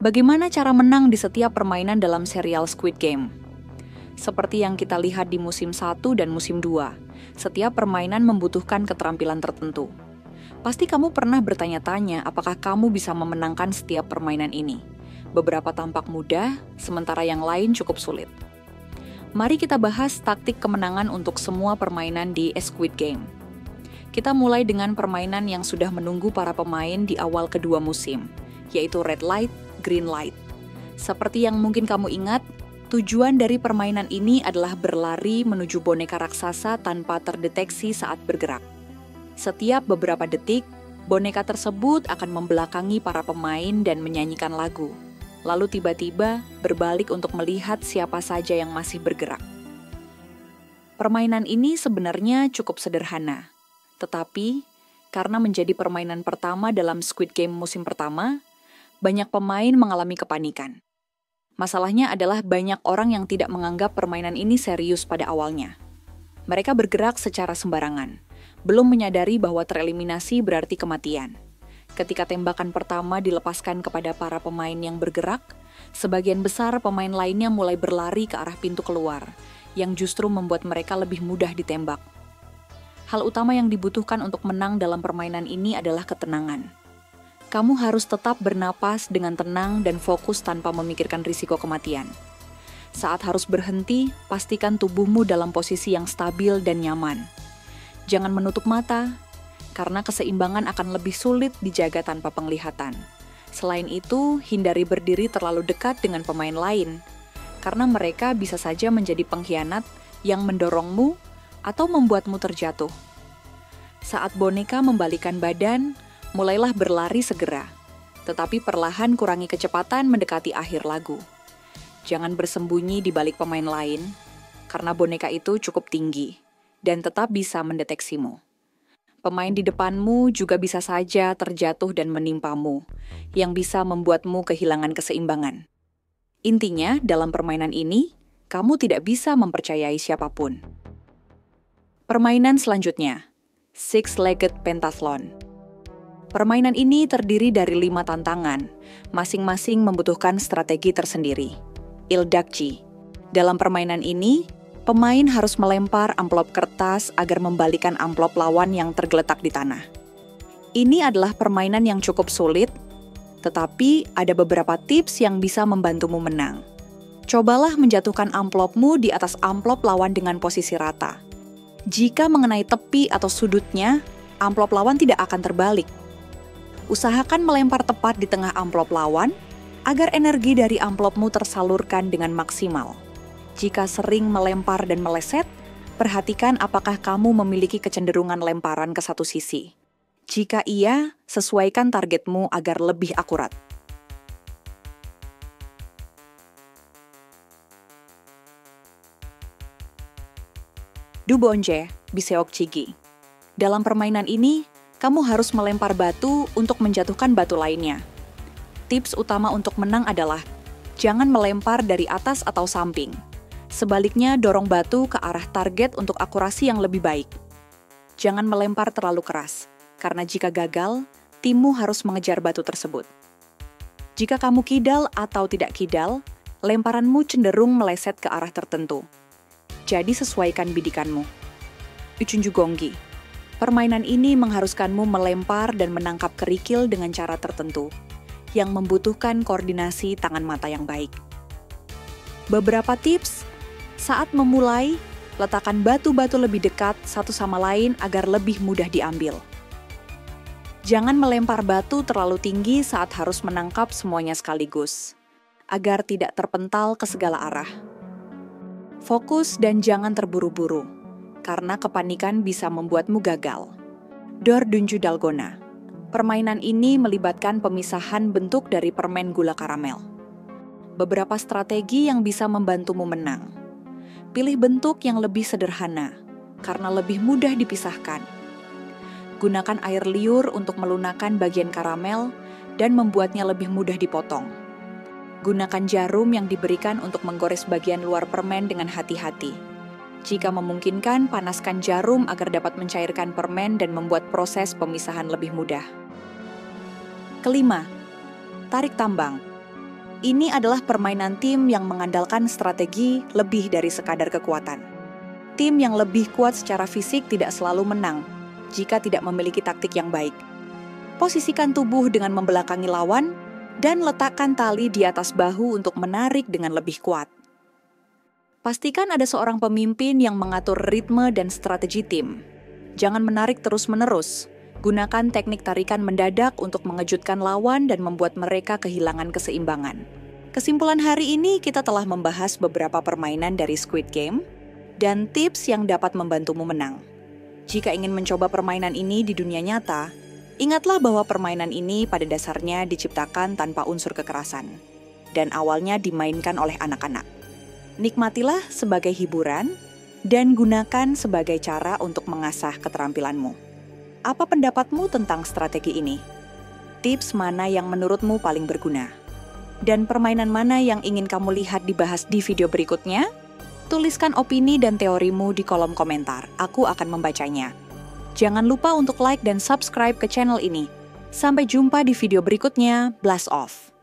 Bagaimana cara menang di setiap permainan dalam serial Squid Game? Seperti yang kita lihat di musim 1 dan musim 2, setiap permainan membutuhkan keterampilan tertentu. Pasti kamu pernah bertanya-tanya apakah kamu bisa memenangkan setiap permainan ini. Beberapa tampak mudah, sementara yang lain cukup sulit. Mari kita bahas taktik kemenangan untuk semua permainan di Squid Game. Kita mulai dengan permainan yang sudah menunggu para pemain di awal kedua musim, yaitu Red Light, Green Light. Seperti yang mungkin kamu ingat, tujuan dari permainan ini adalah berlari menuju boneka raksasa tanpa terdeteksi saat bergerak. Setiap beberapa detik, boneka tersebut akan membelakangi para pemain dan menyanyikan lagu. Lalu tiba-tiba berbalik untuk melihat siapa saja yang masih bergerak. Permainan ini sebenarnya cukup sederhana. Tetapi, karena menjadi permainan pertama dalam Squid Game musim pertama, banyak pemain mengalami kepanikan. Masalahnya adalah banyak orang yang tidak menganggap permainan ini serius pada awalnya. Mereka bergerak secara sembarangan, belum menyadari bahwa tereliminasi berarti kematian. Ketika tembakan pertama dilepaskan kepada para pemain yang bergerak, sebagian besar pemain lainnya mulai berlari ke arah pintu keluar, yang justru membuat mereka lebih mudah ditembak. Hal utama yang dibutuhkan untuk menang dalam permainan ini adalah ketenangan. Kamu harus tetap bernapas dengan tenang dan fokus tanpa memikirkan risiko kematian. Saat harus berhenti, pastikan tubuhmu dalam posisi yang stabil dan nyaman. Jangan menutup mata, karena keseimbangan akan lebih sulit dijaga tanpa penglihatan. Selain itu, hindari berdiri terlalu dekat dengan pemain lain, karena mereka bisa saja menjadi pengkhianat yang mendorongmu atau membuatmu terjatuh. Saat boneka membalikkan badan, mulailah berlari segera, tetapi perlahan kurangi kecepatan mendekati akhir lagu. Jangan bersembunyi di balik pemain lain, karena boneka itu cukup tinggi dan tetap bisa mendeteksimu. Pemain di depanmu juga bisa saja terjatuh dan menimpamu, yang bisa membuatmu kehilangan keseimbangan. Intinya, dalam permainan ini, kamu tidak bisa mempercayai siapapun. Permainan selanjutnya, Six-Legged Pentathlon. Permainan ini terdiri dari 5 tantangan, masing-masing membutuhkan strategi tersendiri. Ildakji. Dalam permainan ini, pemain harus melempar amplop kertas agar membalikan amplop lawan yang tergeletak di tanah. Ini adalah permainan yang cukup sulit, tetapi ada beberapa tips yang bisa membantumu menang. Cobalah menjatuhkan amplopmu di atas amplop lawan dengan posisi rata. Jika mengenai tepi atau sudutnya, amplop lawan tidak akan terbalik. Usahakan melempar tepat di tengah amplop lawan, agar energi dari amplopmu tersalurkan dengan maksimal. Jika sering melempar dan meleset, perhatikan apakah kamu memiliki kecenderungan lemparan ke satu sisi. Jika iya, sesuaikan targetmu agar lebih akurat. Dubonje, Biseokjigi. Dalam permainan ini, kamu harus melempar batu untuk menjatuhkan batu lainnya. Tips utama untuk menang adalah, jangan melempar dari atas atau samping. Sebaliknya, dorong batu ke arah target untuk akurasi yang lebih baik. Jangan melempar terlalu keras, karena jika gagal, timmu harus mengejar batu tersebut. Jika kamu kidal atau tidak kidal, lemparanmu cenderung meleset ke arah tertentu. Jadi sesuaikan bidikanmu. Uchunjugonggi. Permainan ini mengharuskanmu melempar dan menangkap kerikil dengan cara tertentu, yang membutuhkan koordinasi tangan mata yang baik. Beberapa tips, saat memulai, letakkan batu-batu lebih dekat satu sama lain agar lebih mudah diambil. Jangan melempar batu terlalu tinggi saat harus menangkap semuanya sekaligus, agar tidak terpental ke segala arah. Fokus dan jangan terburu-buru, karena kepanikan bisa membuatmu gagal. Dordunju Dalgona. Permainan ini melibatkan pemisahan bentuk dari permen gula karamel. Beberapa strategi yang bisa membantumu menang. Pilih bentuk yang lebih sederhana, karena lebih mudah dipisahkan. Gunakan air liur untuk melunakkan bagian karamel dan membuatnya lebih mudah dipotong. Gunakan jarum yang diberikan untuk menggores bagian luar permen dengan hati-hati. Jika memungkinkan, panaskan jarum agar dapat mencairkan permen dan membuat proses pemisahan lebih mudah. Kelima, tarik tambang. Ini adalah permainan tim yang mengandalkan strategi lebih dari sekadar kekuatan. Tim yang lebih kuat secara fisik tidak selalu menang jika tidak memiliki taktik yang baik. Posisikan tubuh dengan membelakangi lawan dan letakkan tali di atas bahu untuk menarik dengan lebih kuat. Pastikan ada seorang pemimpin yang mengatur ritme dan strategi tim. Jangan menarik terus-menerus. Gunakan teknik tarikan mendadak untuk mengejutkan lawan dan membuat mereka kehilangan keseimbangan. Kesimpulan hari ini, kita telah membahas beberapa permainan dari Squid Game dan tips yang dapat membantumu menang. Jika ingin mencoba permainan ini di dunia nyata, ingatlah bahwa permainan ini pada dasarnya diciptakan tanpa unsur kekerasan dan awalnya dimainkan oleh anak-anak. Nikmatilah sebagai hiburan dan gunakan sebagai cara untuk mengasah keterampilanmu. Apa pendapatmu tentang strategi ini? Tips mana yang menurutmu paling berguna? Dan permainan mana yang ingin kamu lihat dibahas di video berikutnya? Tuliskan opini dan teorimu di kolom komentar. Aku akan membacanya. Jangan lupa untuk like dan subscribe ke channel ini. Sampai jumpa di video berikutnya. Blast off!